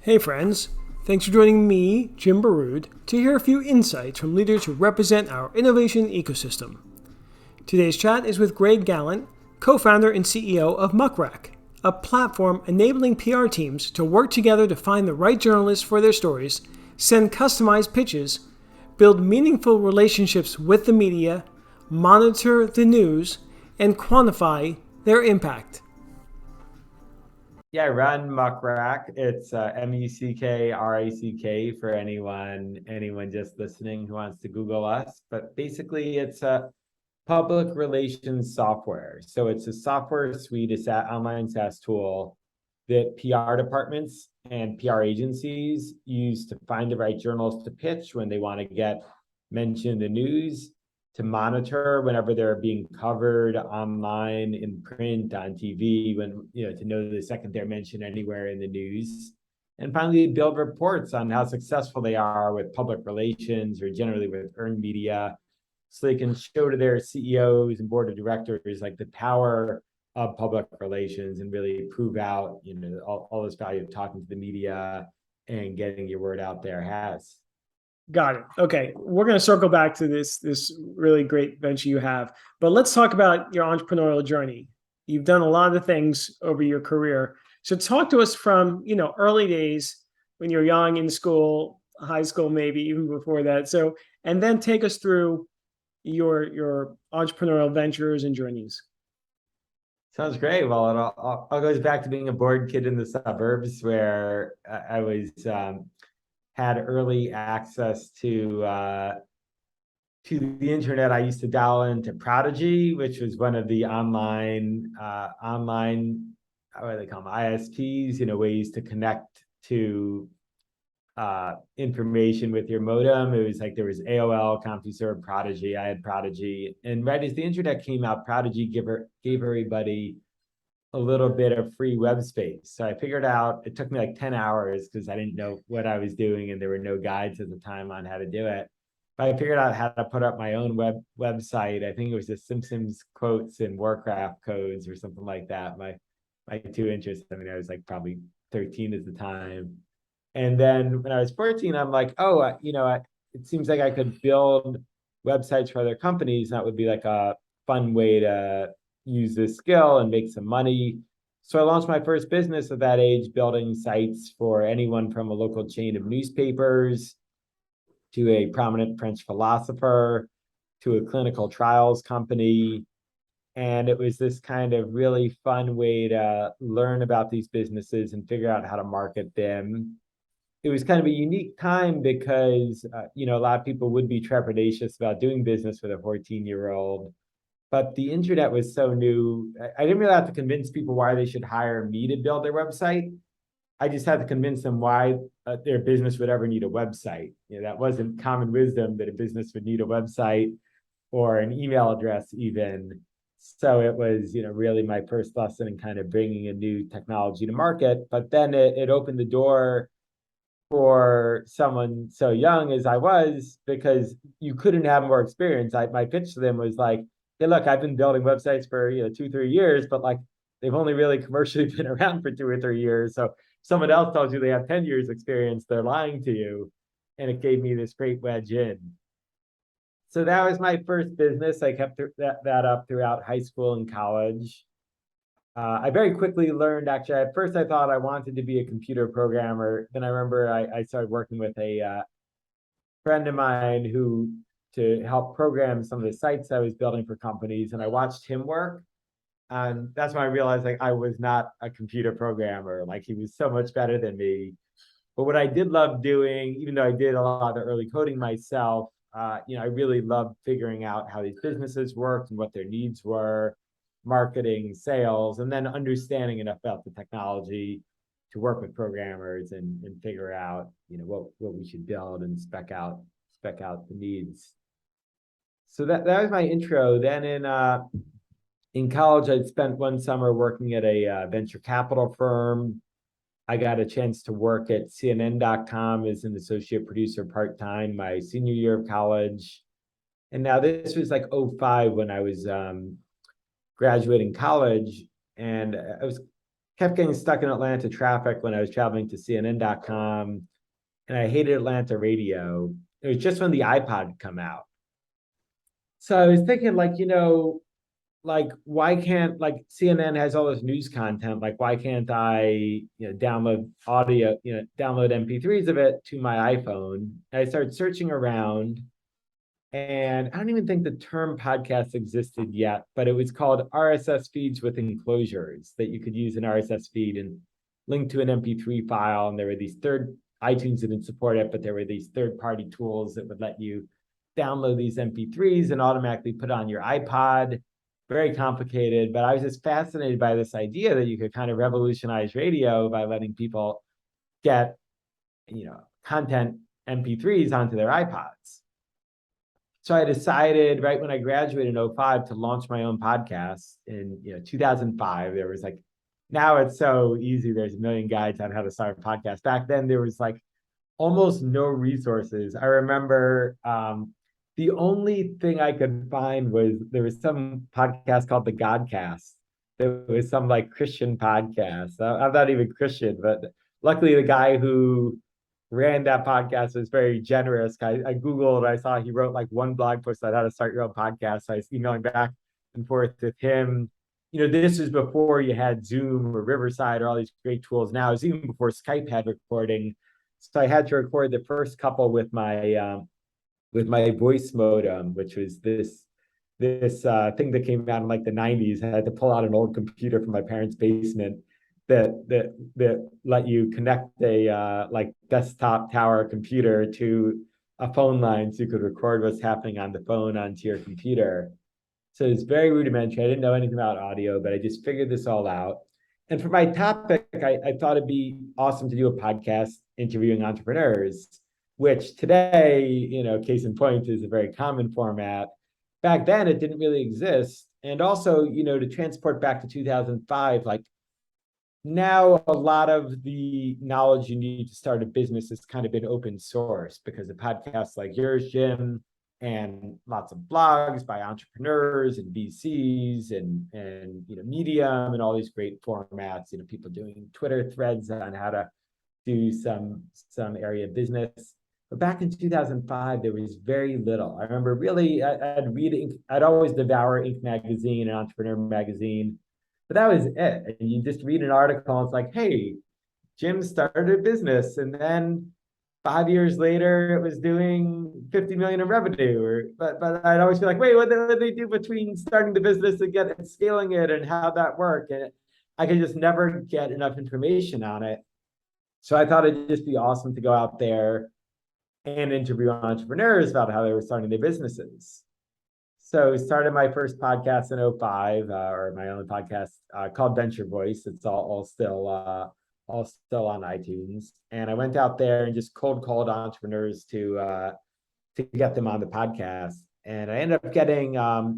Hey friends, thanks for joining me, Jim Baroud, to hear a few insights from leaders who represent our innovation ecosystem. Today's chat is with Greg Galant, co-founder and CEO of Muck Rack, a platform enabling PR teams to work together to find the right journalists for their stories, send customized pitches, build meaningful relationships with the media, monitor the news, and quantify their impact. Yeah, I run Muck Rack. It's Muckrack for anyone just listening who wants to Google us. But basically, it's a public relations software. So it's a software suite, online SaaS tool that PR departments and PR agencies use to find the right journals to pitch when they want to get mentioned in the news, to monitor whenever they're being covered online, in print, on TV, to know the second they're mentioned anywhere in the news. And finally, build reports on how successful they are with public relations or generally with earned media, so they can show to their CEOs and board of directors like the power of public relations and really prove out, all this value of talking to the media and getting your word out there has. Got it. Okay, we're going to circle back to this really great venture you have, but let's talk about your entrepreneurial journey. You've done a lot of things over your career, so talk to us from early days when you're young in school, high school, maybe even before that. So, and then take us through your entrepreneurial ventures and journeys. Sounds great. Well, it all goes back to being a bored kid in the suburbs where I was had early access to the internet. I used to dial into Prodigy, which was one of the online what do they call them, ISPs, ways to connect to information with your modem. It was like there was AOL, CompuServe, Prodigy. I had Prodigy, and right as the internet came out, Prodigy gave everybody a little bit of free web space. So I figured out, it took me like 10 hours because I didn't know what I was doing and there were no guides at the time on how to do it. But I figured out how to put up my own website. I think it was the Simpsons quotes and Warcraft codes or something like that. My two interests. I mean, I was like probably 13 at the time. And then when I was 14, I'm like, it seems like I could build websites for other companies. And that would be like a fun way to use this skill and make some money. So I launched my first business at that age, building sites for anyone from a local chain of newspapers to a prominent French philosopher to a clinical trials company. And it was this kind of really fun way to learn about these businesses and figure out how to market them. It was kind of a unique time because, a lot of people would be trepidatious about doing business with a 14-year-old. But the internet was so new. I didn't really have to convince people why they should hire me to build their website. I just had to convince them why their business would ever need a website. That wasn't common wisdom that a business would need a website or an email address even. So it was, really my first lesson in kind of bringing a new technology to market. But then it opened the door for someone so young as I was, because you couldn't have more experience. My pitch to them was like, hey, look, I've been building websites for 2-3 years, but like they've only really commercially been around for 2 or 3 years. So someone else tells you they have 10 years experience, they're lying to you. And it gave me this great wedge in. So that was my first business. I kept that up throughout high school and college. I very quickly learned, actually, at first I thought I wanted to be a computer programmer. Then I remember I started working with a friend of mine to help program some of the sites I was building for companies. And I watched him work. And that's when I realized like I was not a computer programmer. Like he was so much better than me. But what I did love doing, even though I did a lot of the early coding myself, I really loved figuring out how these businesses worked and what their needs were, marketing, sales, and then understanding enough about the technology to work with programmers and figure out, what we should build and spec out the needs. So that was my intro. Then in college, I'd spent one summer working at a venture capital firm. I got a chance to work at CNN.com as an associate producer part-time my senior year of college. And now this was like 2005 when I was graduating college. And I was kept getting stuck in Atlanta traffic when I was traveling to CNN.com, and I hated Atlanta radio. It was just when the iPod had come out. So I was thinking, like why can't, like, CNN has all this news content, like why can't I download audio, download MP3s of it to my iPhone? And I started searching around, and I don't even think the term podcast existed yet, but it was called RSS feeds with enclosures, that you could use an RSS feed and link to an MP3 file. And there were these iTunes didn't support it, but there were these third-party tools that would let you download these MP3s and automatically put on your iPod. Very complicated, but I was just fascinated by this idea that you could kind of revolutionize radio by letting people get, content MP3s onto their iPods. So I decided right when I graduated in 05 to launch my own podcast in 2005. There was like, now it's so easy. There's a million guides on how to start a podcast. Back then, there was like almost no resources. I remember the only thing I could find was there was some podcast called the Godcast. There was some like Christian podcast. I'm not even Christian, but luckily the guy who ran that podcast was very generous. I Googled, I saw he wrote like one blog post on how to start your own podcast. So I was emailing back and forth with him. This was before you had Zoom or Riverside or all these great tools. Now, it was even before Skype had recording. So I had to record the first couple with my voice modem, which was this thing that came out in like the 90s. I had to pull out an old computer from my parents' basement that let you connect a like desktop tower computer to a phone line so you could record what's happening on the phone onto your computer. So it's very rudimentary. I didn't know anything about audio, but I just figured this all out. And for my topic, I thought it'd be awesome to do a podcast interviewing entrepreneurs, which today, case in point, is a very common format. Back then, it didn't really exist. And also, to transport back to 2005, like now a lot of the knowledge you need to start a business has kind of been open source because of podcasts like yours, Jim, and lots of blogs by entrepreneurs and VCs and Medium and all these great formats. People doing Twitter threads on how to do some area of business. But back in 2005, there was very little. I remember really, I'd always devour Inc. magazine and Entrepreneur magazine, but that was it. And you just read an article, and it's like, hey, Jim started a business, and then 5 years later, it was doing 50 million in revenue. But I'd always be like, wait, what did they do between starting the business and scaling it, and how'd that work? And I could just never get enough information on it. So I thought it'd just be awesome to go out there and interview entrepreneurs about how they were starting their businesses. So I started my first podcast in 05, or my own podcast called Venture Voice. It's all still on iTunes. And I went out there and just cold called entrepreneurs to get them on the podcast. And I ended up getting a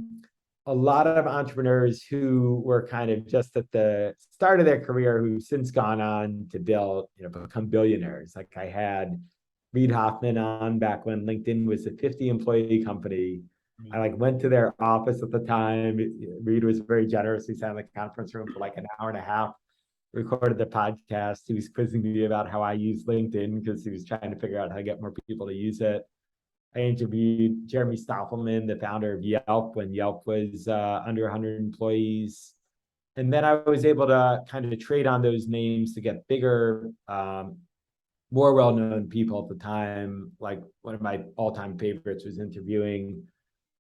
lot of entrepreneurs who were kind of just at the start of their career, who've since gone on to become billionaires. Like I had Reid Hoffman on back when LinkedIn was a 50-employee company. I went to their office at the time. Reid was very generous. He sat in the conference room for like an hour and a half, recorded the podcast. He was quizzing me about how I use LinkedIn because he was trying to figure out how to get more people to use it. I interviewed Jeremy Stoffelman, the founder of Yelp, when Yelp was under 100 employees. And then I was able to kind of trade on those names to get bigger, more well-known people at the time. Like one of my all-time favorites was interviewing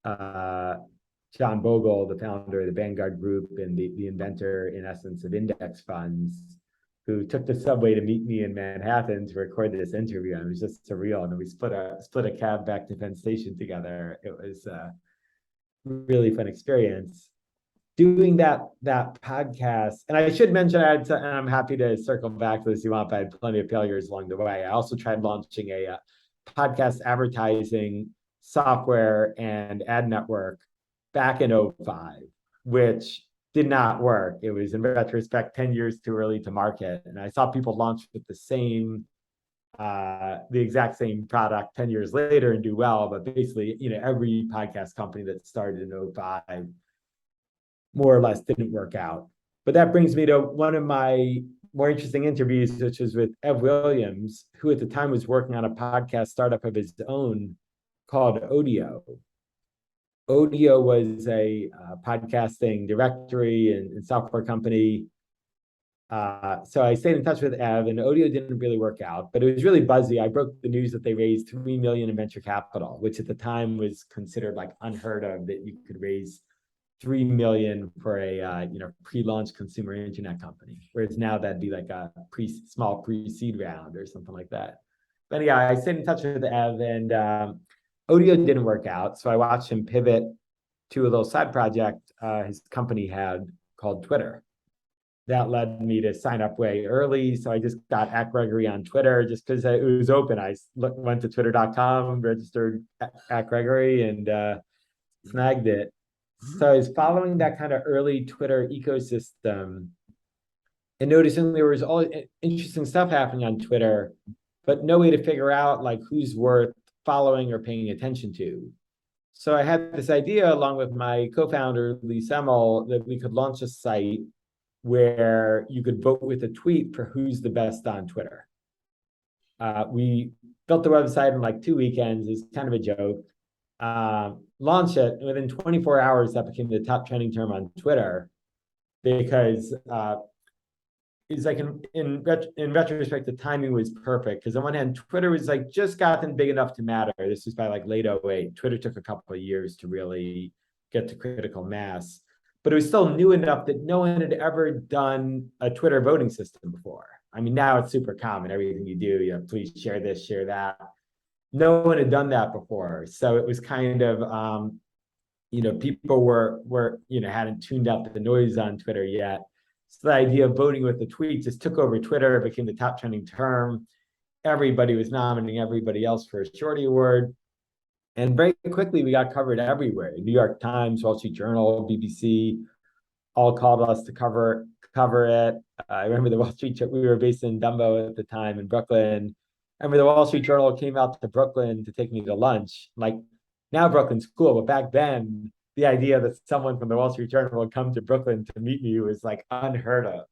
John Bogle, the founder of the Vanguard Group and the inventor, in essence, of index funds, who took the subway to meet me in Manhattan to record this interview. And it was just surreal. And we split a cab back to Penn Station together. It was a really fun experience doing that podcast. And I should mention, and I'm happy to circle back to this if you want, but I had plenty of failures along the way. I also tried launching a podcast advertising software and ad network back in 05, which did not work. It was, in retrospect, 10 years too early to market. And I saw people launch with the exact same product 10 years later and do well. But basically, every podcast company that started in 05 more or less didn't work out. But that brings me to one of my more interesting interviews, which was with Ev Williams, who at the time was working on a podcast startup of his own called Audio. Audio was a podcasting directory and software company. So I stayed in touch with Ev, and Audio didn't really work out, but it was really buzzy. I broke the news that they raised $3 million in venture capital, which at the time was considered like unheard of, that you could raise $3 million for a pre-launch consumer internet company, whereas now that'd be like a small pre-seed round or something like that. But yeah, I stayed in touch with Ev, and Audio didn't work out, so I watched him pivot to a little side project his company had called Twitter. That led me to sign up way early. So I just got at Gregory on Twitter just because it was open. I went to twitter.com, registered at Gregory, and snagged it. So I was following that kind of early Twitter ecosystem and noticing there was all interesting stuff happening on Twitter, but no way to figure out like who's worth following or paying attention to. So I had this idea along with my co-founder, Lee Semmel, that we could launch a site where you could vote with a tweet for who's the best on Twitter. We built the website in like 2 weekends. It's kind of a joke. Launched it, and within 24 hours, that became the top trending term on Twitter because it's like in retrospect, the timing was perfect because on one hand, Twitter was like just gotten big enough to matter. This was by like late 2008. Twitter took a couple of years to really get to critical mass, but it was still new enough that no one had ever done a Twitter voting system before. I mean, now it's super common. Everything you do, please share this, share that. No one had done that before. So it was kind of, people were hadn't tuned out the noise on Twitter yet. So the idea of voting with the tweet just took over Twitter. It became the top trending term. Everybody was nominating everybody else for a Shorty Award. And very quickly, we got covered everywhere. New York Times, Wall Street Journal, BBC, all called us to cover it. I remember the Wall Street, we were based in Dumbo at the time in Brooklyn. I remember the Wall Street Journal came out to Brooklyn to take me to lunch. Like, now Brooklyn's cool, but back then, the idea that someone from the Wall Street Journal would come to Brooklyn to meet me was like unheard of.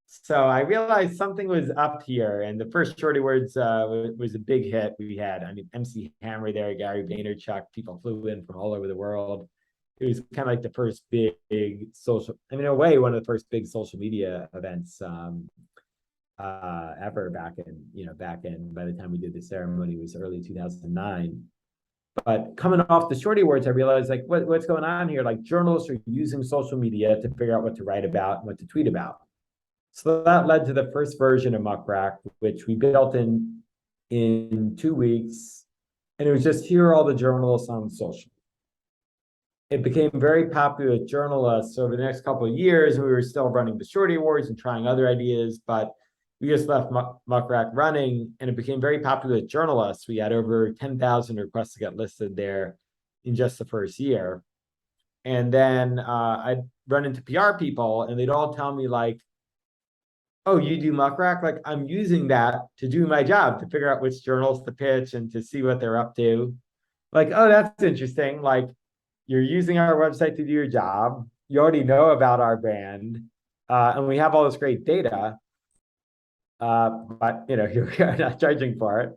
So I realized something was up here, and the first Shorty Words was a big hit. We had, MC Hammer there, Gary Vaynerchuk, people flew in from all over the world. It was kind of like the first big social, in a way, one of the first big social media events ever back in, by the time we did the ceremony, it was early 2009. But coming off the Shorty Awards, I realized like what's going on here? Like journalists are using social media to figure out what to write about and what to tweet about. So that led to the first version of Muck Rack, which we built in 2 weeks. And it was just here are all the journalists on social. It became very popular with journalists over the next couple of years. We were still running the Shorty Awards and trying other ideas, but we just left Muck Rack running, and it became very popular with journalists. We had over 10,000 requests to get listed there in just the first year. And then I'd run into PR people, and they'd all tell me like, oh, you do Muck Rack? Like, I'm using that to do my job, to figure out which journals to pitch and to see what they're up to. Like, oh, that's interesting. Like, you're using our website to do your job. You already know about our brand, and we have all this great data. But you're not charging for it.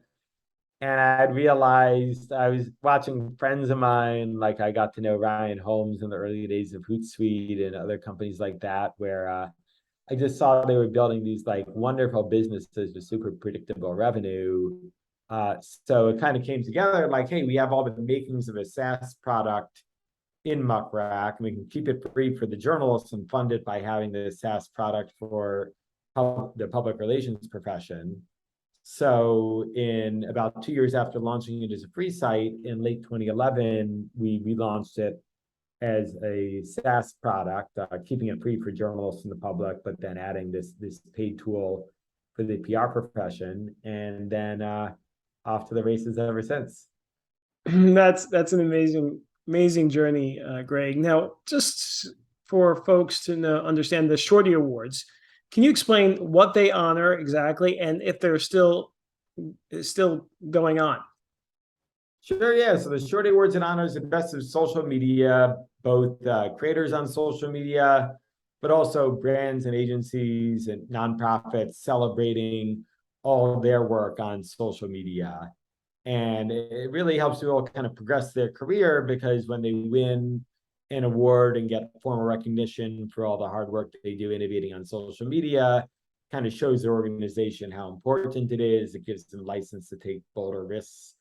And I realized I was watching friends of mine, like I got to know Ryan Holmes in the early days of Hootsuite and other companies like that, where I just saw they were building these like wonderful businesses with super predictable revenue. So it kind of came together like, hey, we have all the makings of a SaaS product in Muck Rack, and we can keep it free for the journalists and fund it by having the SaaS product for the public relations profession. So in about 2 years after launching it as a free site in late 2011, we relaunched it as a SaaS product, keeping it free for journalists and the public, but then adding this paid tool for the PR profession, and then off to the races ever since. That's an amazing journey, Greg. Now, just for folks to understand the Shorty Awards, can you explain what they honor exactly, and if they're still going on? Sure, yeah. So the Shorty Awards, it honors the best of social media, both creators on social media, but also brands and agencies and nonprofits celebrating all their work on social media. And it really helps people kind of progress their career, because when they win an award and get formal recognition for all the hard work they do innovating on social media, kind of shows their organization how important it is. It gives them license to take bolder risks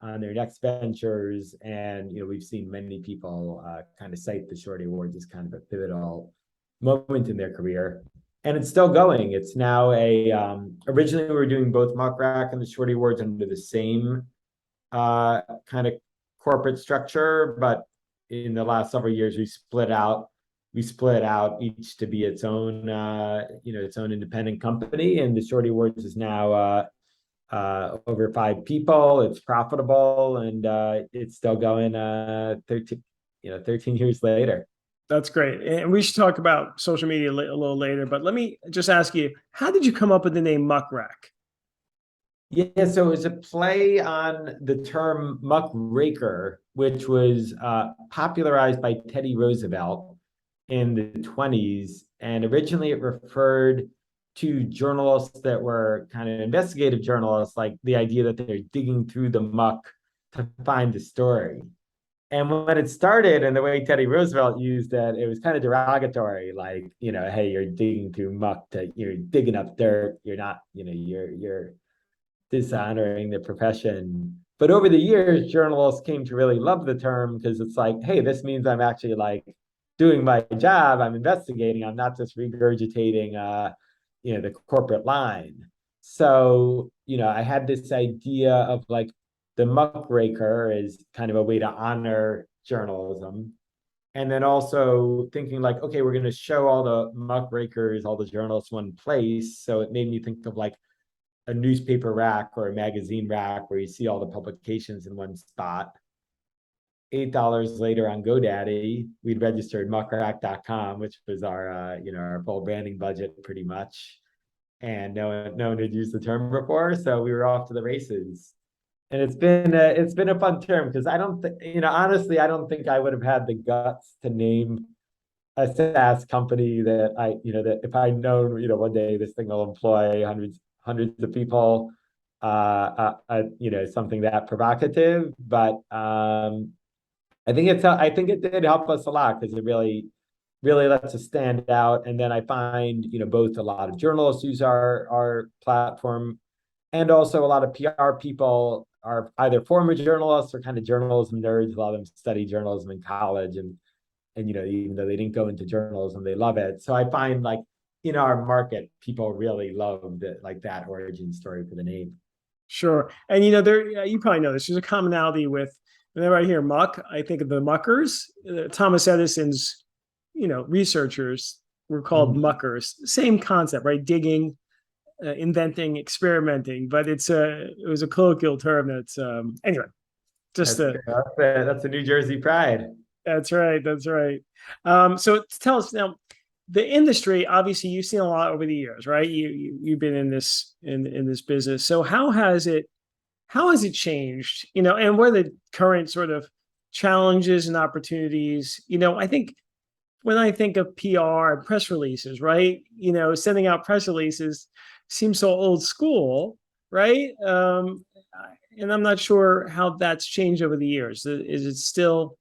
on their next ventures. And we've seen many people kind of cite the Shorty Awards as kind of a pivotal moment in their career. And it's still going. It's now originally we were doing both Muck Rack and the Shorty Awards under the same kind of corporate structure, but in the last several years we split out each to be its own its own independent company. And the Shorty Awards is now over 5 people. It's profitable, and it's still going 13 years later. That's great. And we should talk about social media a little later, but let me just ask you, how did you come up with the name Muck Rack? Yeah, so it was a play on the term muckraker, which was popularized by Teddy Roosevelt in the 1920s. And originally it referred to journalists that were kind of investigative journalists, like the idea that they're digging through the muck to find the story. And when it started, and the way Teddy Roosevelt used it, it was kind of derogatory, like, hey, you're digging through muck, you're digging up dirt. You're not, you're dishonoring the profession. But over the years, journalists came to really love the term, because it's like, hey, this means I'm actually like doing my job. I'm investigating. I'm not just regurgitating, the corporate line. So, I had this idea of like the muckraker is kind of a way to honor journalism. And then also thinking like, okay, we're going to show all the muckrakers, all the journalists one place. So it made me think of like a newspaper rack or a magazine rack where you see all the publications in one spot. $8 later on GoDaddy, we'd registered muckrack.com, which was our full branding budget pretty much. And no one had used the term before, so we were off to the races. And it's been a fun term, because I don't think, honestly, I don't think I would have had the guts to name a SaaS company that that if I'd known, one day this thing will employ hundreds of people, something that provocative. But I think it did help us a lot, because it really lets us stand out. And then I find, both a lot of journalists use our platform, and also a lot of PR people are either former journalists or kind of journalism nerds. A lot of them study journalism in college, and even though they didn't go into journalism, they love it. So I find like in our market, people really love that origin story for the name. Sure. And there, you probably know this, there's a commonality with, whenever I hear muck, I think of the muckers. Thomas Edison's researchers were called muckers. Same concept, right? Digging, inventing, experimenting, but it was a colloquial term. That's anyway. Just that's a New Jersey pride. That's right. So tell us now, the industry, obviously you've seen a lot over the years, right? You've been in this business. So how has it changed? And what are the current sort of challenges and opportunities? I think when I think of PR and press releases, right? Sending out press releases seems so old school, right? And I'm not sure how that's changed over the years. Is it still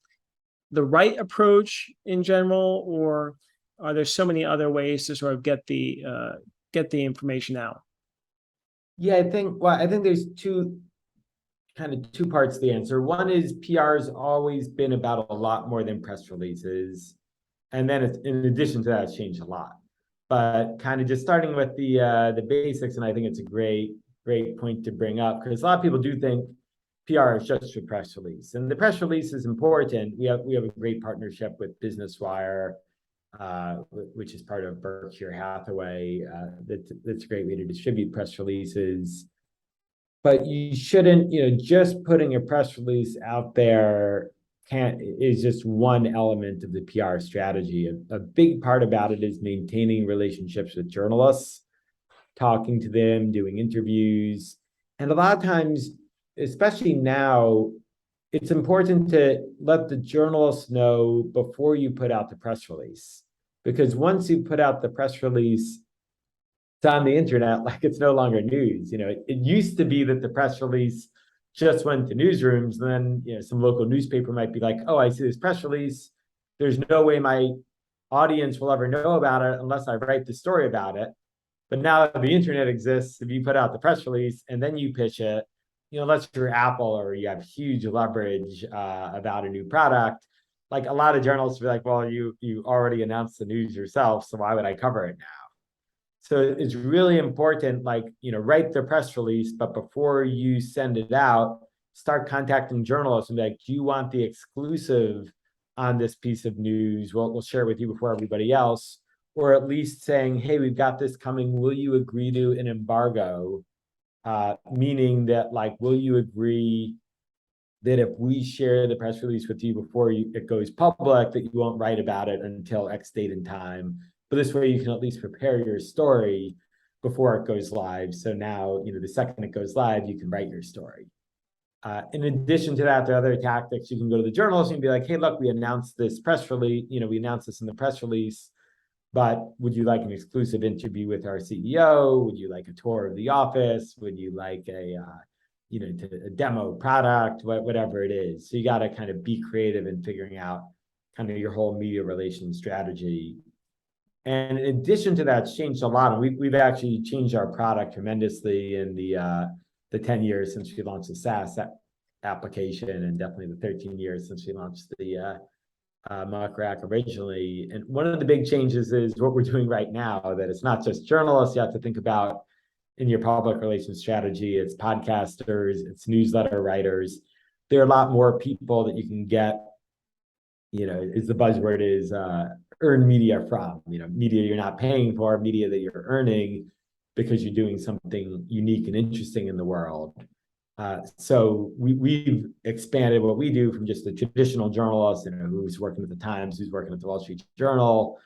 the right approach in general, or are there so many other ways to sort of get the information out? Yeah, I think there's two parts to the answer. One is PR has always been about a lot more than press releases. And then in addition to that, it's changed a lot. But kind of just starting with the basics, and I think it's a great point to bring up, because a lot of people do think PR is just a press release, and the press release is important. We have a great partnership with Business Wire, which is part of Berkshire Hathaway. That's a great way to distribute press releases. But you shouldn't, just putting a press release out there is just one element of the PR strategy. A big part about it is maintaining relationships with journalists, talking to them, doing interviews. And a lot of times, especially now, it's important to let the journalists know before you put out the press release. because once you put out the press release, it's on the internet, like it's no longer news. It used to be that the press release just went to newsrooms, and then some local newspaper might be like, oh, I see this press release. There's no way my audience will ever know about it unless I write the story about it. But now the internet exists, if you put out the press release and then you pitch it, unless you're Apple or you have huge leverage about a new product, like a lot of journalists will be like, well, you already announced the news yourself, so why would I cover it now? So it's really important, write the press release, but before you send it out, start contacting journalists and be like, do you want the exclusive on this piece of news? We'll share it with you before everybody else, or at least saying, hey, we've got this coming. Will you agree to an embargo? Meaning that, will you agree that if we share the press release with you before it goes public, that you won't write about it until X date and time? But this way you can at least prepare your story before it goes live. So now, the second it goes live, you can write your story. In addition to that, there are other tactics. You can go to the journalist and be like, hey, look, we announced this press release. We announced this in the press release, but would you like an exclusive interview with our CEO? Would you like a tour of the office? Would you like a demo product, whatever it is? So you got to kind of be creative in figuring out kind of your whole media relations strategy. And in addition to that, it's changed a lot. And we've actually changed our product tremendously in the 10 years since we launched the SaaS application, and definitely the 13 years since we launched the Muck Rack originally. And one of the big changes is what we're doing right now, that it's not just journalists you have to think about in your public relations strategy. It's podcasters, it's newsletter writers. There are a lot more people that you can get, is the buzzword is earn media from, media you're not paying for, media that you're earning because you're doing something unique and interesting in the world. So we've expanded what we do from just a traditional journalist, who's working at the Times, who's working at the Wall Street Journal,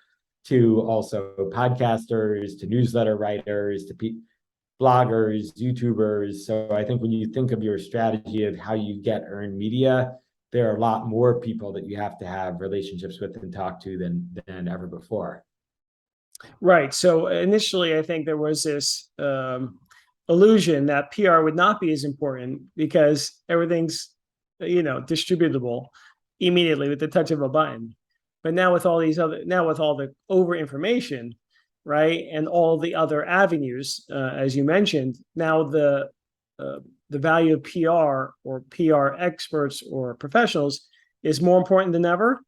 to also podcasters, to newsletter writers, to bloggers, YouTubers. So I think when you think of your strategy of how you get earned media, there are a lot more people that you have to have relationships with and talk to than ever before. Right. So initially, I think there was this illusion that PR would not be as important because everything's, distributable immediately with the touch of a button. But now with all the over information, right, and all the other avenues, as you mentioned, now the value of PR or PR experts or professionals is more important than ever.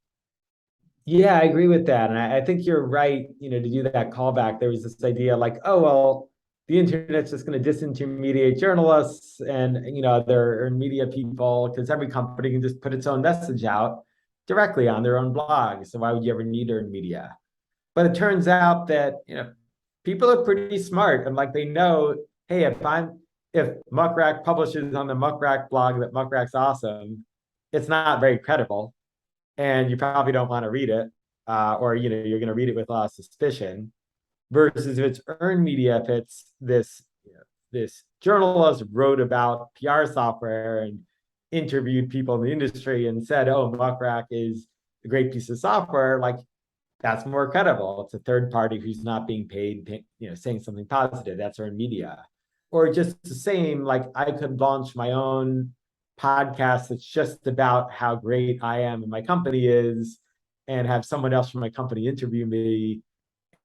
Yeah, I agree with that. And I think you're right, to do that callback. There was this idea like, oh, well, the internet's just going to disintermediate journalists and, other media people, because every company can just put its own message out directly on their own blog. So why would you ever need earned media? But it turns out that, people are pretty smart, and they know, hey, if Muck Rack publishes on the Muck Rack blog that Muck Rack's awesome, it's not very credible, and you probably don't want to read it, or you're going to read it with a lot of suspicion. Versus if it's earned media, if it's this journalist wrote about PR software and interviewed people in the industry and said, oh, Muck Rack is a great piece of software, that's more credible. It's a third party who's not being paid, saying something positive. That's earned media. Or just the same, I could launch my own podcast that's just about how great I am and my company is, and have someone else from my company interview me.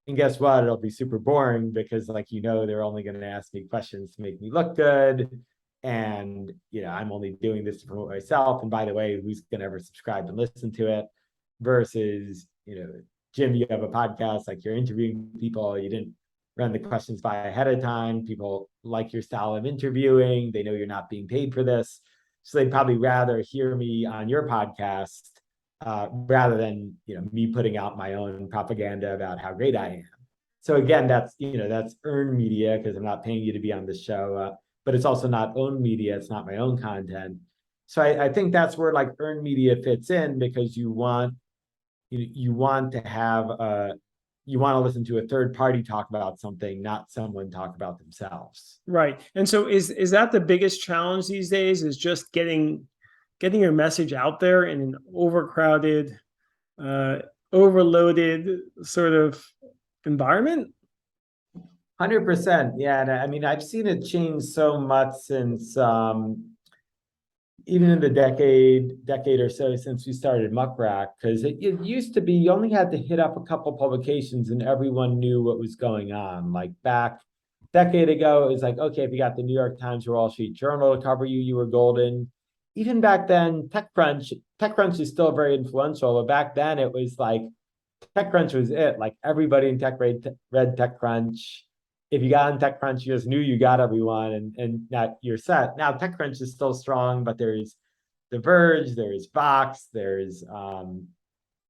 And guess what? It'll be super boring because, they're only going to ask me questions to make me look good. And, I'm only doing this to promote myself. And by the way, who's going to ever subscribe and listen to it? Versus, Jim, you have a podcast, you're interviewing people, you didn't run the questions by ahead of time. People like your style of interviewing. They know you're not being paid for this. So they'd probably rather hear me on your podcast rather than, me putting out my own propaganda about how great I am. So again, that's earned media because I'm not paying you to be on the show, but it's also not owned media. It's not my own content. So I think that's where earned media fits in, because you want to listen to a third party talk about something, not someone talk about themselves. Right. And so is that the biggest challenge these days, is just getting your message out there in an overcrowded overloaded sort of environment? 100%. Yeah. And I mean, I've seen it change so much since even in the decade or so since we started Muck Rack, because it used to be you only had to hit up a couple publications and everyone knew what was going on. Like back a decade ago, it was like, okay, if you got the New York Times or Wall Street Journal to cover you, you were golden. Even back then, TechCrunch is still very influential, but back then it was like TechCrunch was it. Like everybody in tech read TechCrunch. If you got on TechCrunch, you just knew you got everyone, and that you're set. Now TechCrunch is still strong, but there's The Verge, there's Vox, there's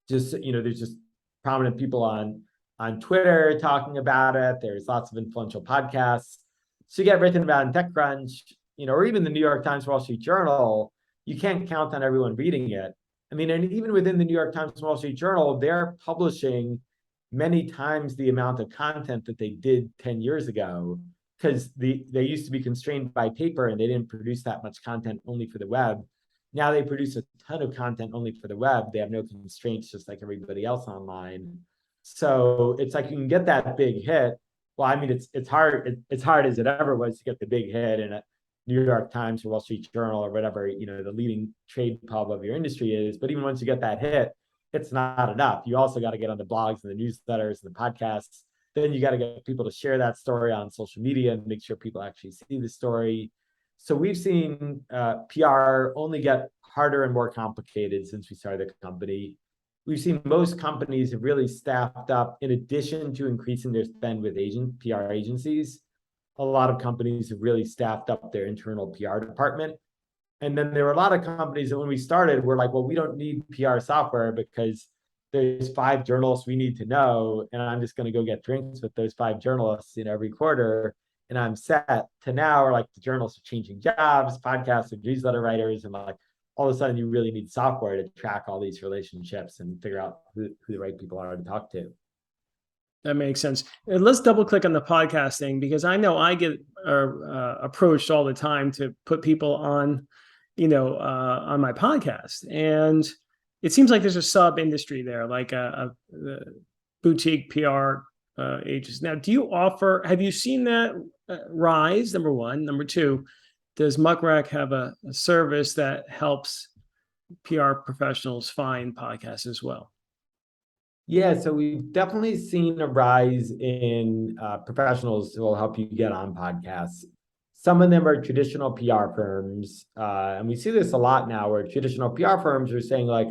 there's just prominent people on Twitter talking about it. There's lots of influential podcasts. So you get written about in TechCrunch, or even the New York Times, Wall Street Journal. You can't count on everyone reading it. I mean, and even within the New York Times, Wall Street Journal, they're publishing many times the amount of content that they did 10 years ago, because they used to be constrained by paper and they didn't produce that much content only for the web. Now they produce a ton of content only for the web. They have no constraints, just like everybody else online. So it's like you can get that big hit. Well, I mean, it's hard. It's hard as it ever was to get the big hit in a New York Times or Wall Street Journal or whatever, the leading trade pub of your industry is. But even once you get that hit, it's not enough. You also got to get on the blogs and the newsletters and the podcasts. Then you got to get people to share that story on social media and make sure people actually see the story. So we've seen PR only get harder and more complicated since we started the company. We've seen most companies have really staffed up, in addition to increasing their spend with PR agencies. A lot of companies have really staffed up their internal PR department. And then there were a lot of companies that when we started, were like, well, we don't need PR software because there's 5 journalists we need to know. And I'm just going to go get drinks with those 5 journalists every quarter. And I'm set. To now, or like the journalists are changing jobs, podcasts and newsletter writers. And like all of a sudden you really need software to track all these relationships and figure out who the right people are to talk to. That makes sense. And let's double click on the podcasting, because I know I get approached all the time to put people on, on my podcast. And it seems like there's a sub industry there, like a boutique PR agency. Now, have you seen that rise? Number one. Number two, does Muck Rack have a service that helps PR professionals find podcasts as well? Yeah, so we've definitely seen a rise in professionals who will help you get on podcasts. Some of them are traditional PR firms, and we see this a lot now, where traditional PR firms are saying, like,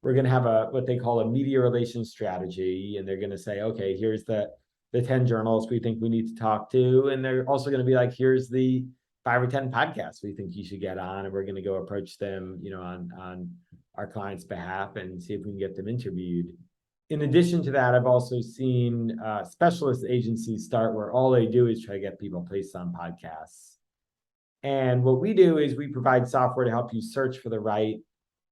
we're going to have what they call a media relations strategy, and they're going to say, okay, here's the 10 journalists we think we need to talk to, and they're also going to be like, here's the 5 or 10 podcasts we think you should get on, and we're going to go approach them, on our client's behalf and see if we can get them interviewed. In addition to that, I've also seen specialist agencies start where all they do is try to get people placed on podcasts. And what we do is we provide software to help you search for the right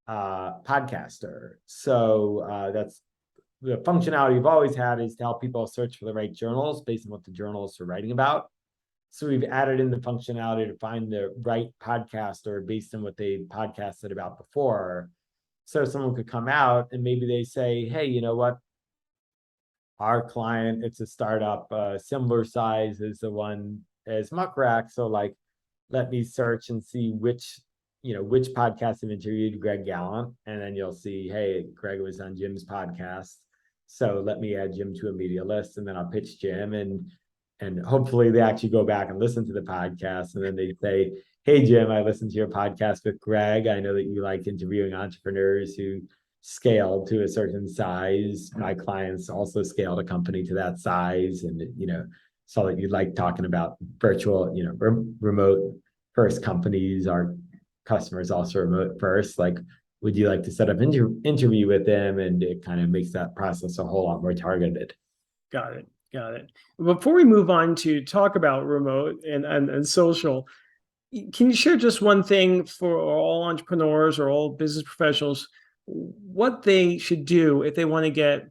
podcaster. So that's the functionality we've always had, is to help people search for the right journals based on what the journalists are writing about. So we've added in the functionality to find the right podcaster based on what they podcasted about before. So someone could come out and maybe they say, hey, you know what? Our client, it's a startup, similar size as the one as Muck Rack. So like, let me search and see which podcast have interviewed Greg Galant. And then you'll see, hey, Greg was on Jim's podcast. So let me add Jim to a media list, and then I'll pitch Jim, and hopefully they actually go back and listen to the podcast. And then they say, hey, Jim, I listened to your podcast with Greg. I know that you like interviewing entrepreneurs who scaled to a certain size. My clients also scaled a company to that size. And, saw that you like talking about virtual, remote first companies. Our customers also remote first. Like, would you like to set up an interview with them? And it kind of makes that process a whole lot more targeted. Got it. Before we move on to talk about remote and social, can you share just one thing for all entrepreneurs or all business professionals, what they should do if they want to get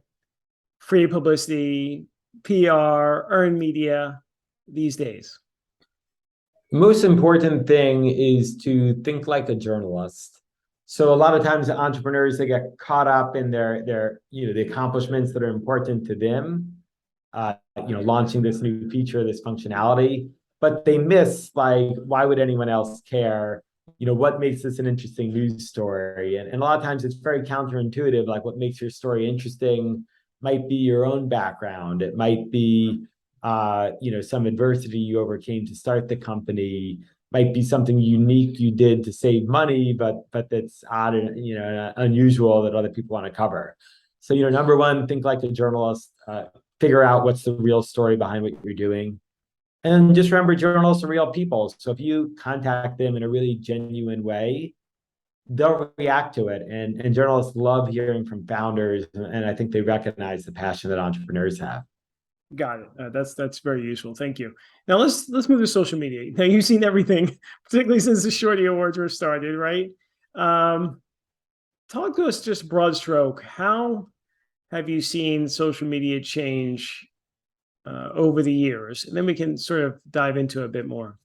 free publicity, PR, earned media these days? Most important thing is to think like a journalist. So a lot of times entrepreneurs, they get caught up in the accomplishments that are important to them, launching this new feature, this functionality, but they miss, like, why would anyone else care? What makes this an interesting news story? And a lot of times it's very counterintuitive. Like, what makes your story interesting might be your own background. It might be, some adversity you overcame to start the company, might be something unique you did to save money, but that's odd and unusual that other people want to cover. So, number one, think like a journalist. Figure out what's the real story behind what you're doing. And just remember, journalists are real people. So if you contact them in a really genuine way, they'll react to it. And journalists love hearing from founders. And I think they recognize the passion that entrepreneurs have. Got it. That's very useful. Thank you. Now let's move to social media. Now you've seen everything, particularly since the Shorty Awards were started, right? Talk to us just broad stroke. How have you seen social media change over the years? And then we can sort of dive into it a bit more.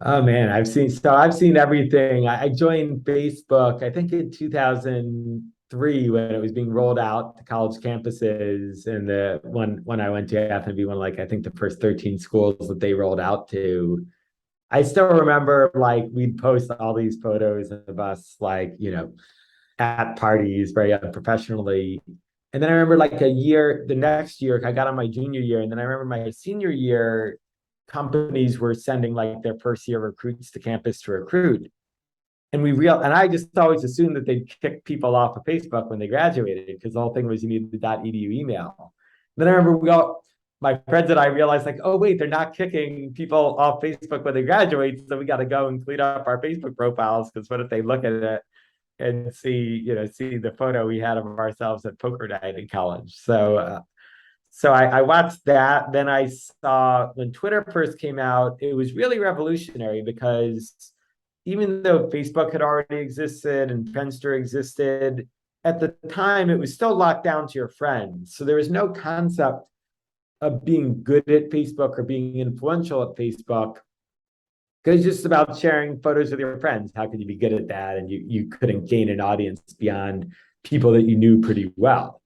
Oh man, I've seen everything. I joined Facebook, I think in 2003 when it was being rolled out to college campuses, and the one when I went to happened to be one of, like, I think the first 13 schools that they rolled out to. I still remember, like, we'd post all these photos of us, like, at parties very unprofessionally. And then I remember, like, the next year, I got on my junior year, and then I remember my senior year, companies were sending, like, their first year recruits to campus to recruit. And I just always assumed that they'd kick people off of Facebook when they graduated, because the whole thing was you needed the .edu email. Then I remember my friends and I realized, like, oh wait, they're not kicking people off Facebook when they graduate, so we got to go and clean up our Facebook profiles, because what if they look at it and see the photo we had of ourselves at poker night in college? So I watched that. Then I saw when Twitter first came out, it was really revolutionary, because even though Facebook had already existed and Friendster existed, at the time it was still locked down to your friends. So there was no concept of being good at Facebook or being influential at Facebook, because it's just about sharing photos with your friends. How could you be good at that? And you couldn't gain an audience beyond people that you knew pretty well.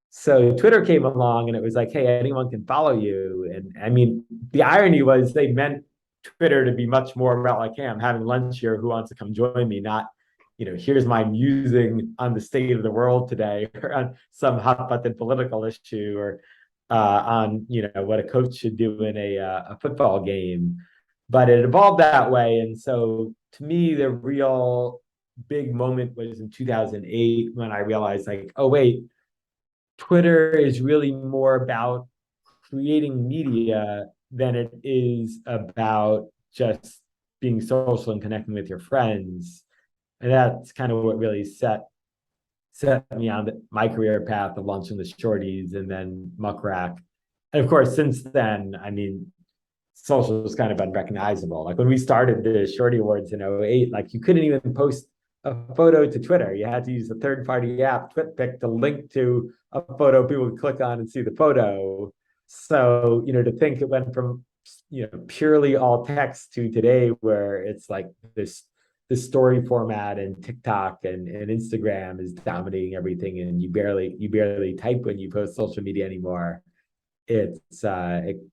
So Twitter came along and it was like, hey, anyone can follow you. And I mean, the irony was they meant Twitter to be much more about, like, hey, I'm having lunch here, who wants to come join me? Not, here's my musing on the state of the world today, or on some hot button political issue, or on what a coach should do in a football game. But it evolved that way. And so to me, the real big moment was in 2008 when I realized, like, oh wait, Twitter is really more about creating media than it is about just being social and connecting with your friends. And that's kind of what really set me on my career path of launching the Shorties and then Muck Rack. And of course, since then, I mean, social is kind of unrecognizable. Like, when we started the Shorty Awards in 2008, like, you couldn't even post a photo to Twitter. You had to use a third-party app, TwitPic, to link to a photo people would click on and see the photo. So, to think it went from, purely all text to today, where it's like this story format, and TikTok and Instagram is dominating everything, and you barely type when you post social media anymore. It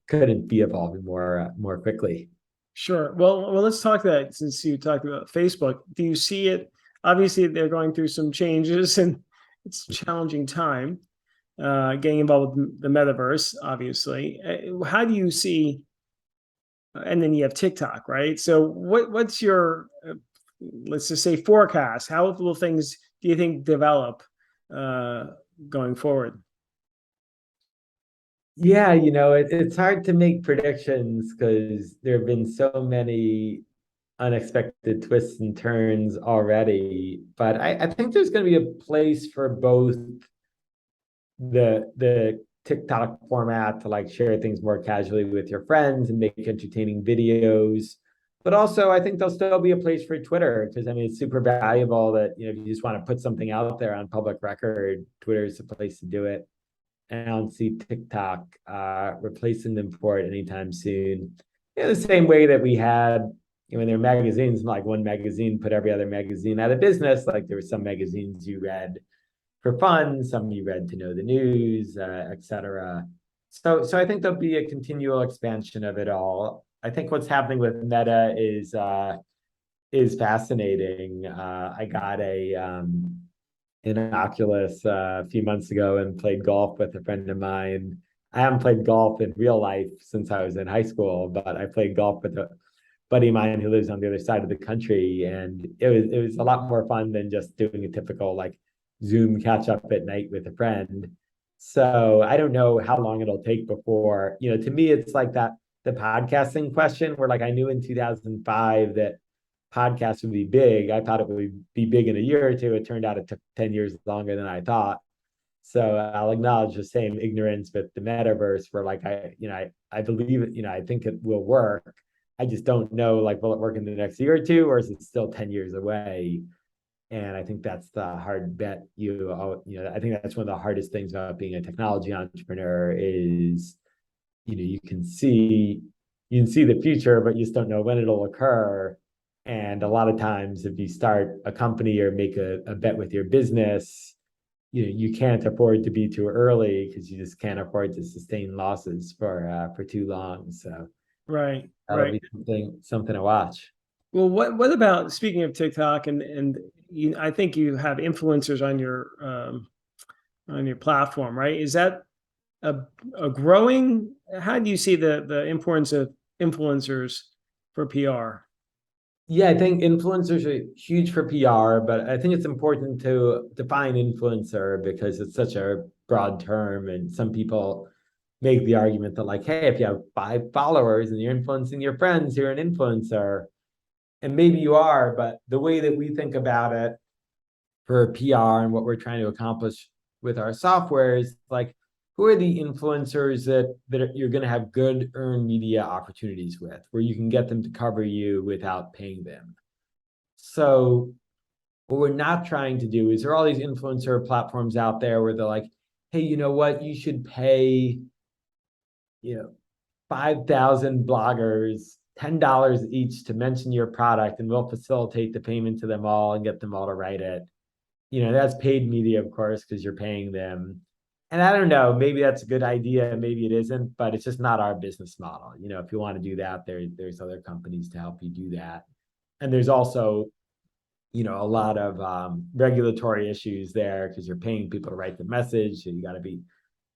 couldn't be evolving more quickly. Sure. Well, let's talk that, since you talked about Facebook. Do you see it? Obviously, they're going through some changes, and it's a challenging time getting involved with the metaverse, obviously. How do you see, and then you have TikTok, right? So what's your, let's just say, forecast? How will things, do you think, develop going forward? Yeah, it's hard to make predictions, because there have been so many unexpected twists and turns already. But I think there's going to be a place for both the TikTok format to, like, share things more casually with your friends and make entertaining videos. But also, I think there'll still be a place for Twitter, because I mean, it's super valuable that, if you just want to put something out there on public record, Twitter is the place to do it. And I don't see TikTok replacing them for it anytime soon. The same way that we had, when there were magazines, like one magazine put every other magazine out of business. Like there were some magazines you read for fun, some you read to know the news, et cetera. So I think there'll be a continual expansion of it all. I think what's happening with Meta is fascinating. I got an Oculus a few months ago and played golf with a friend of mine. I haven't played golf in real life since I was in high school, but I played golf with a buddy of mine who lives on the other side of the country, and it was a lot more fun than just doing a typical like Zoom catch up at night with a friend. So I don't know how long it'll take before, to me, it's like that the podcasting question where like I knew in 2005 that podcasts would be big. I thought it would be big in a year or two. It turned out it took 10 years longer than I thought. So I'll acknowledge the same ignorance with the metaverse where like I believe it, I think it will work. I just don't know, like, will it work in the next year or two, or is it still 10 years away? And I think that's the hard bet. I think that's one of the hardest things about being a technology entrepreneur is, you can see the future, but you just don't know when it'll occur. And a lot of times, if you start a company or make a bet with your business, you can't afford to be too early because you just can't afford to sustain losses for too long. So Right, that'll right. be something to watch. Well, what about, speaking of TikTok, and I think you have influencers on your platform, right? Is that a, a growing? How do you see the importance of influencers for PR? Yeah, I think influencers are huge for PR, but I think it's important to define influencer because it's such a broad term, and some people make the argument that like, hey, if you have 5 followers and you're influencing your friends, you're an influencer. And maybe you are, but the way that we think about it for PR and what we're trying to accomplish with our software is like, who are the influencers that you're going to have good earned media opportunities with, where you can get them to cover you without paying them? So what we're not trying to do is there are all these influencer platforms out there where they're like, hey, you know what? You should pay, 5,000 bloggers $10 each to mention your product, and we'll facilitate the payment to them all and get them all to write it. That's paid media, of course, because you're paying them. And I don't know, maybe that's a good idea, maybe it isn't, but it's just not our business model. If you want to do that, there's other companies to help you do that. And there's also, a lot of regulatory issues there because you're paying people to write the message. So you got to be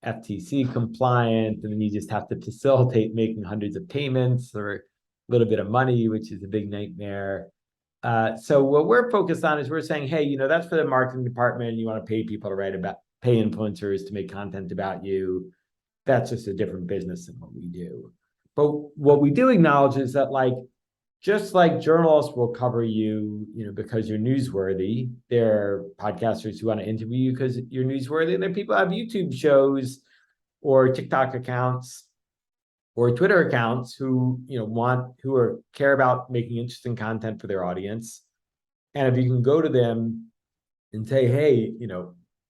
FTC compliant, and then you just have to facilitate making hundreds of payments or a little bit of money, which is a big nightmare. So what we're focused on is we're saying, hey, that's for the marketing department. You want to pay people to pay influencers to make content about you. That's just a different business than what we do. But what we do acknowledge is that just like journalists will cover you, because you're newsworthy, there are podcasters who want to interview you because you're newsworthy. And then people have YouTube shows or TikTok accounts or Twitter accounts who, care about making interesting content for their audience. And if you can go to them and say, hey,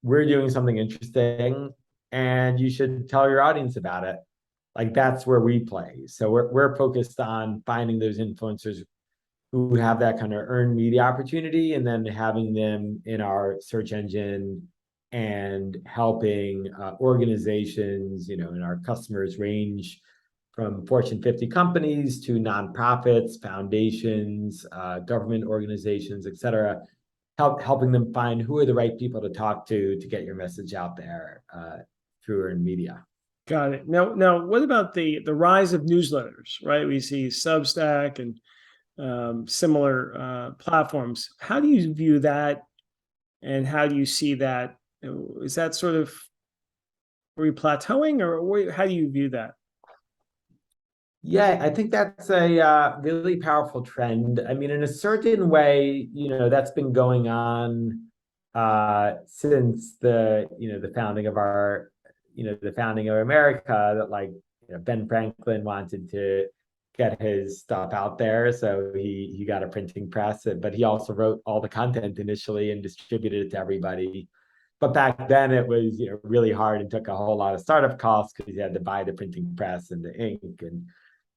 we're doing something interesting and you should tell your audience about it. Like that's where we play. So we're focused on finding those influencers who have that kind of earned media opportunity and then having them in our search engine and helping organizations, and our customers range from Fortune 50 companies to nonprofits, foundations, government organizations, et cetera, helping them find who are the right people to talk to get your message out there through earned media. Got it. Now, what about the rise of newsletters? Right, we see Substack and similar platforms. How do you view that, and how do you see that? Is that sort of, are we plateauing, or how do you view that? Yeah, I think that's a really powerful trend. I mean, in a certain way, that's been going on since the founding of the founding of America. That Ben Franklin wanted to get his stuff out there, so he got a printing press, but he also wrote all the content initially and distributed it to everybody. But back then it was really hard and took a whole lot of startup costs because you had to buy the printing press and the ink and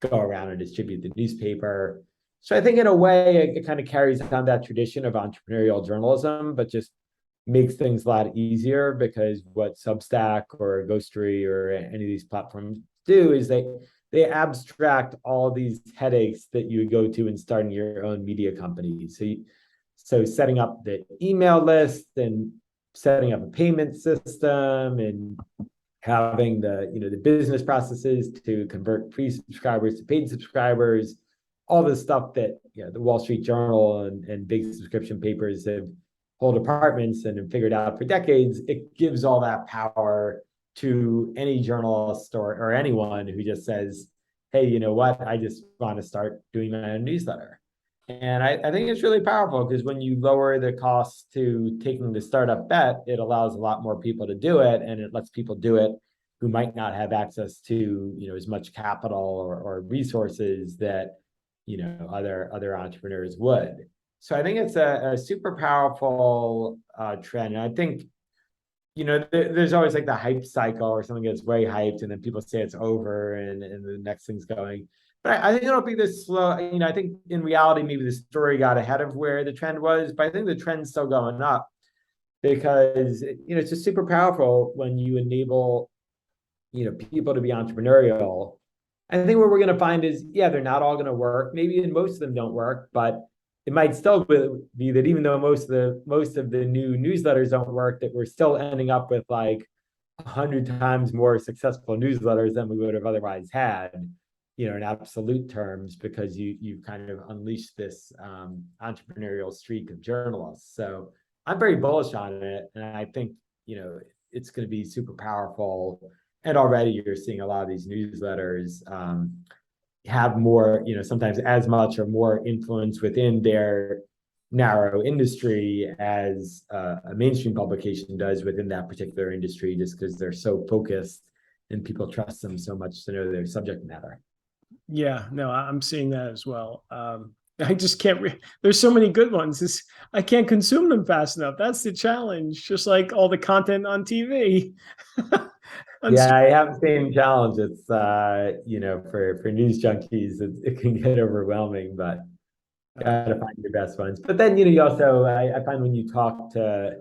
go around and distribute the newspaper. So I think in a way it kind of carries on that tradition of entrepreneurial journalism, but just makes things a lot easier because what Substack or Ghostery or any of these platforms do is they abstract all these headaches that you would go to in starting your own media company. So setting up the email list and setting up a payment system and having the business processes to convert free subscribers to paid subscribers, all the stuff that the Wall Street Journal and big subscription papers have whole departments and have figured out for decades. It gives all that power to any journalist or anyone who just says, hey, you know what? I just want to start doing my own newsletter. And I think it's really powerful because when you lower the cost to taking the startup bet, it allows a lot more people to do it, and it lets people do it who might not have access to as much capital or resources that other entrepreneurs would. So I think it's a super powerful trend. And I think there's always like the hype cycle or something gets way hyped and then people say it's over and the next thing's going. But I think it'll be this slow. I think in reality, maybe the story got ahead of where the trend was, but I think the trend's still going up because it's just super powerful when you enable people to be entrepreneurial. I think what we're going to find is, they're not all going to work. Maybe most of them don't work, but it might still be that even though most of the new newsletters don't work, that we're still ending up with like 100 times more successful newsletters than we would have otherwise had, in absolute terms, because you've kind of unleashed this entrepreneurial streak of journalists. So I'm very bullish on it, and I think it's going to be super powerful. And already you're seeing a lot of these newsletters have more, sometimes as much or more influence within their narrow industry as a mainstream publication does within that particular industry, just because they're so focused and people trust them so much to know their subject matter. Yeah, no, I'm seeing that as well. I just can't. There's so many good ones. I can't consume them fast enough. That's the challenge. Just like all the content on TV. Yeah, I have the same challenge. It's for news junkies, it can get overwhelming, but gotta find your best ones. But then you also I find when you talk to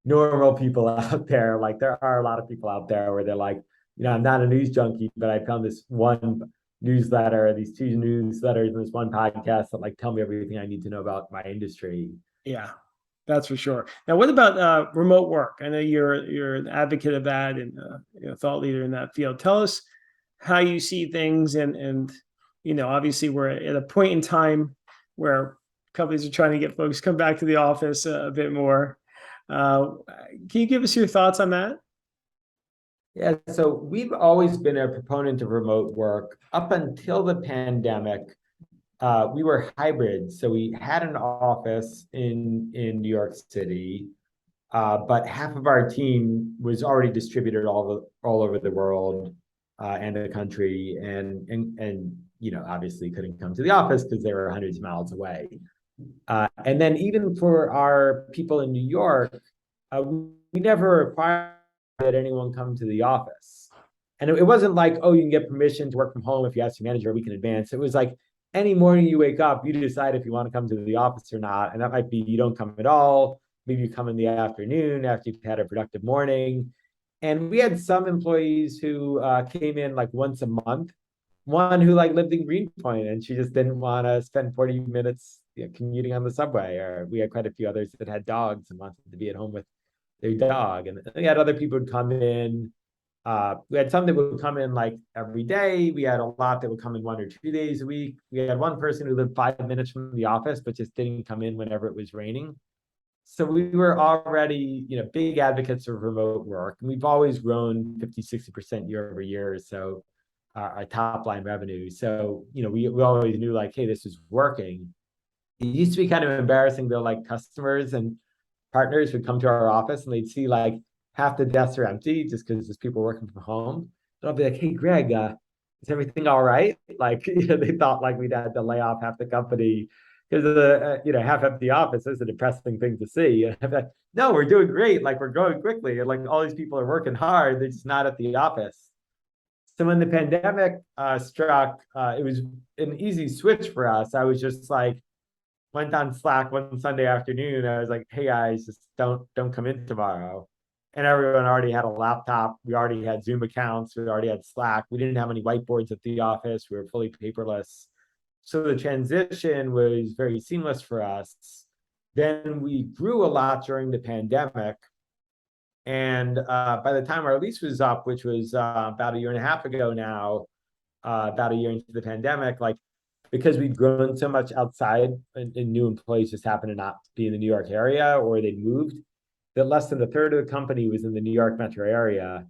normal people out there, like there are a lot of people out there where they're like, I'm not a news junkie, but I found this one newsletter, these two newsletters, and this one podcast that like tell me everything I need to know about my industry. Yeah, that's for sure. Now, what about remote work? I know you're an advocate of that and thought leader in that field. Tell us how you see things, and obviously we're at a point in time where companies are trying to get folks to come back to the office a bit more. Can you give us your thoughts on that? Yeah, so we've always been a proponent of remote work up until the pandemic. We were hybrid, so we had an office in New York City, but half of our team was already distributed all over the world and the country, and obviously couldn't come to the office because they were hundreds of miles away. And then even for our people in New York, we never required that anyone come to the office. And it wasn't like, oh, you can get permission to work from home if you ask your manager a week in advance. It was like any morning you wake up, you decide if you want to come to the office or not. And that might be you don't come at all. Maybe you come in the afternoon after you've had a productive morning. And we had some employees who came in like once a month. One who like lived in Greenpoint and she just didn't want to spend 40 minutes commuting on the subway. Or we had quite a few others that had dogs and wanted to be at home with their dog. And we had other people who'd come in. We had some that would come in like every day. We had a lot that would come in 1 or 2 days a week. We had one person who lived 5 minutes from the office, but just didn't come in whenever it was raining. So we were already, big advocates of remote work. And we've always grown 50, 60% year over year. So our top line revenue. So, we always knew like, hey, this is working. It used to be kind of embarrassing though, like customers and partners would come to our office and they'd see like half the desks are empty just because there's people working from home. And I'll be like, hey, Greg, is everything all right? Like, they thought like we'd had to lay off half the company because of the, half empty office is a depressing thing to see. And I'm like, no, we're doing great. Like we're growing quickly. And like all these people are working hard. They're just not at the office. So when the pandemic struck, it was an easy switch for us. I was just like, went on Slack one Sunday afternoon. I was like, "Hey guys, just don't come in tomorrow." And everyone already had a laptop. We already had Zoom accounts. We already had Slack. We didn't have any whiteboards at the office. We were fully paperless. So the transition was very seamless for us. Then we grew a lot during the pandemic. And by the time our lease was up, which was about a year and a half ago now, about a year into the pandemic, like because we'd grown so much outside and new employees just happened to not be in the New York area or they'd moved, that less than a third of the company was in the New York metro area.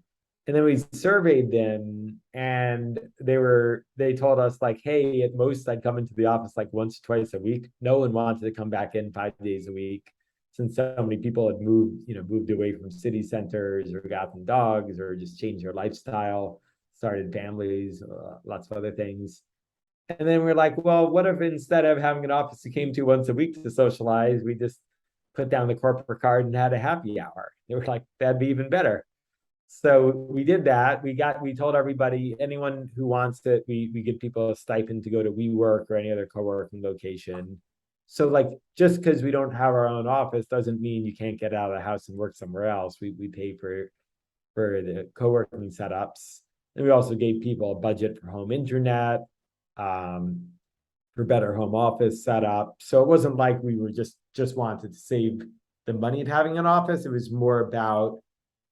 And then we surveyed them and they told us like, hey, at most I'd come into the office like once or twice a week. No one wanted to come back in 5 days a week since so many people had moved away from city centers or gotten dogs or just changed their lifestyle, started families, lots of other things. And then we're like, well, what if instead of having an office you came to once a week to socialize, we just put down the corporate card and had a happy hour? They were like, that'd be even better. So we did that. We told everybody, anyone who wants it, we give people a stipend to go to WeWork or any other co-working location. So like just because we don't have our own office doesn't mean you can't get out of the house and work somewhere else. We pay for the co-working setups. And we also gave people a budget for home internet, um, for better home office setup. So it wasn't like we were just wanted to save the money of having an office. It was more about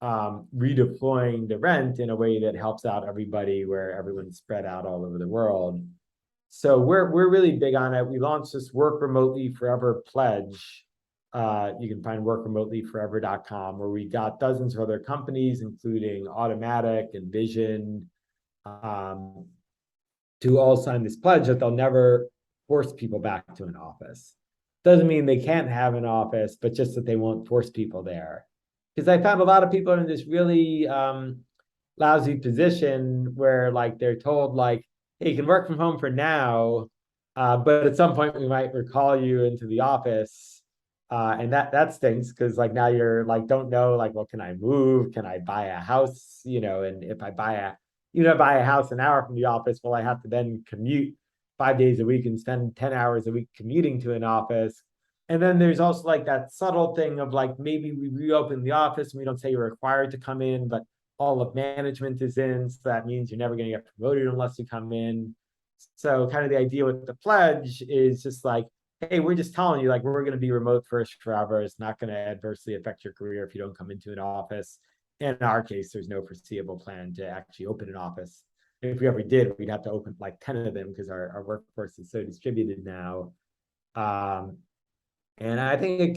redeploying the rent in a way that helps out everybody where everyone's spread out all over the world. So we're really big on it. We launched this Work Remotely Forever pledge. You can find workremotelyforever.com, where we got dozens of other companies, including Automatic and Vision, to all sign this pledge that they'll never force people back to an office. Doesn't mean they can't have an office, but just that they won't force people there. Because I found a lot of people in this really lousy position where like they're told like, hey, you can work from home for now, but at some point we might recall you into the office. And that stinks because like now you're like, don't know, like, well, can I move? Can I buy a house? And if I buy a house an hour from the office, well, I have to then commute 5 days a week and spend 10 hours a week commuting to an office. And then there's also like that subtle thing of like, maybe we reopen the office and we don't say you're required to come in, but all of management is in. So that means you're never going to get promoted unless you come in. So kind of the idea with the pledge is just like, hey, we're just telling you like, we're going to be remote first forever. It's not going to adversely affect your career if you don't come into an office. In our case, there's no foreseeable plan to actually open an office. If we ever did, we'd have to open like 10 of them because our workforce is so distributed now. And I think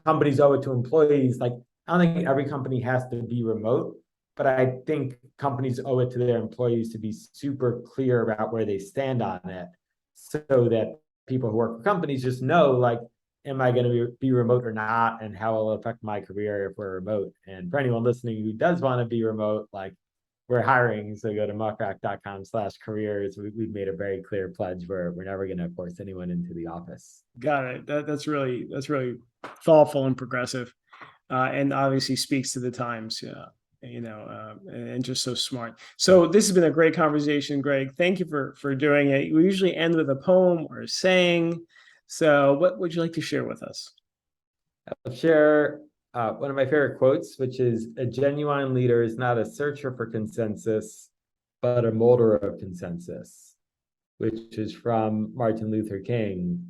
companies owe it to employees. Like, I don't think every company has to be remote, but I think companies owe it to their employees to be super clear about where they stand on it so that people who work for companies just know, like, am I going to be remote or not, and how will it affect my career if we're remote? And for anyone listening who does want to be remote, like, we're hiring, so go to muckrack.com/careers. We've made a very clear pledge where we're never going to force anyone into the office. Got it. That's really thoughtful and progressive, and obviously speaks to the times. And just so smart. So this has been a great conversation, Greg. Thank you for doing it. We usually end with a poem or a saying. So what would you like to share with us? I'll share one of my favorite quotes, which is, a genuine leader is not a searcher for consensus, but a molder of consensus, which is from Martin Luther King.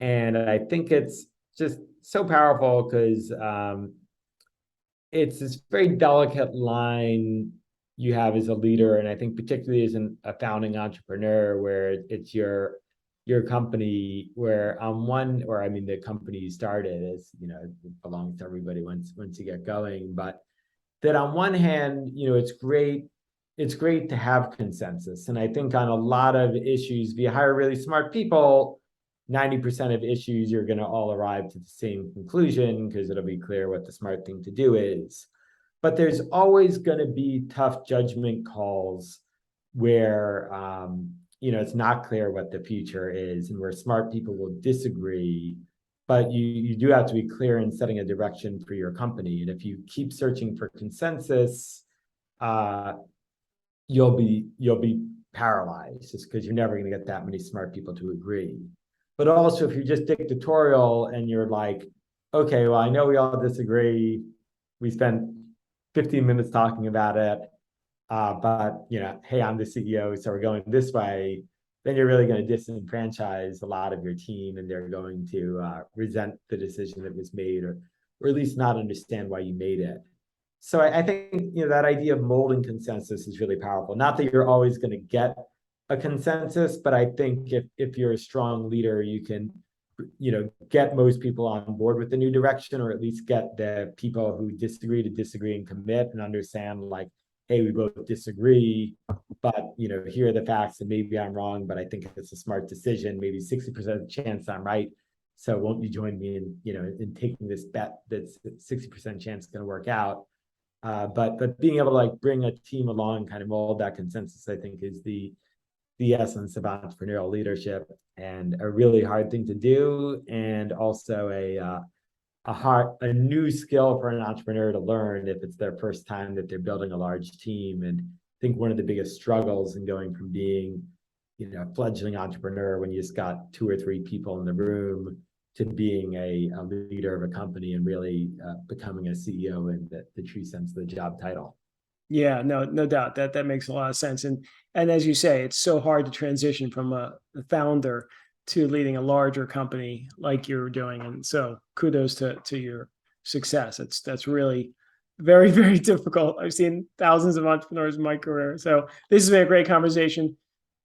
And I think it's just so powerful because it's this very delicate line you have as a leader. And I think particularly as a founding entrepreneur, where it's your company, where the company you started is, it belongs to everybody once you get going. But that on one hand, it's great to have consensus. And I think on a lot of issues, if you hire really smart people, 90% of issues, you're going to all arrive to the same conclusion because it'll be clear what the smart thing to do is. But there's always going to be tough judgment calls where, it's not clear what the future is and where smart people will disagree. But you do have to be clear in setting a direction for your company. And if you keep searching for consensus, you'll be paralyzed just because you're never going to get that many smart people to agree. But also, if you're just dictatorial and you're like, okay, well, I know we all disagree. We spent 15 minutes talking about it, but hey, I'm the CEO, so we're going this way. Then you're really going to disenfranchise a lot of your team, and they're going to resent the decision that was made, or at least not understand why you made it. So I think that idea of molding consensus is really powerful. Not that you're always going to get a consensus, but I think if you're a strong leader, you can get most people on board with the new direction, or at least get the people who disagree to disagree and commit and understand, like, hey, we both disagree, but here are the facts, and maybe I'm wrong, but I think it's a smart decision. Maybe 60% chance I'm right. So won't you join me in taking this bet that's 60% chance going to work out? But being able to like bring a team along, kind of mold that consensus, I think is the essence of entrepreneurial leadership, and a really hard thing to do, and also a new skill for an entrepreneur to learn if it's their first time that they're building a large team. And I think one of the biggest struggles in going from being a fledgling entrepreneur when you just got 2 or 3 people in the room to being a leader of a company and really becoming a CEO in the true sense of the job title. Yeah, no doubt that makes a lot of sense. And as you say, it's so hard to transition from a founder to leading a larger company like you're doing. And so kudos to your success. That's really very, very difficult. I've seen thousands of entrepreneurs in my career. So this has been a great conversation.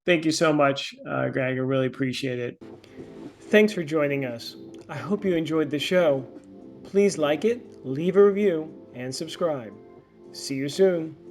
Thank you so much, Greg. I really appreciate it. Thanks for joining us. I hope you enjoyed the show. Please like it, leave a review, and subscribe. See you soon.